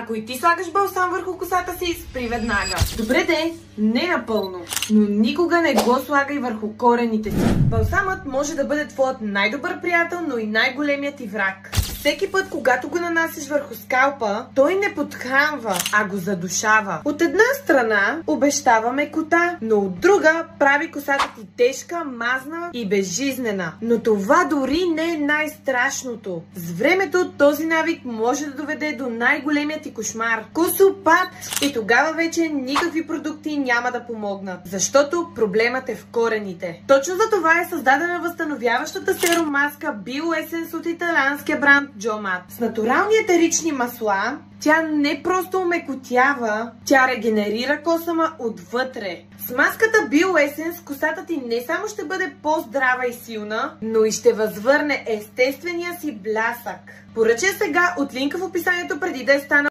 Ако и ти слагаш балсам върху косата си, спри веднага. Добре де, не напълно, но никога не го слагай върху корените си. Балсамът може да бъде твоят най-добър приятел, но и най-големият ти враг. Всеки път, когато го нанасиш върху скалпа, той не подхранва, а го задушава. От една страна обещава мекота, но от друга прави косата ти тежка, мазна и безжизнена. Но това дори не е най-страшното. С времето този навик може да доведе до най-големият ти кошмар – косопад. И тогава вече никакви продукти няма да помогнат, защото проблемът е в корените. Точно за това е създадена възстановяващата серомаска BioEssence от италианския бранд Джомат. С натурални етерични масла тя не просто омекотява, тя регенерира косама отвътре. С маската BioEssence косата ти не само ще бъде по-здрава и силна, но и ще възвърне естествения си блясък. Поръчай сега от линка в описанието преди да е станал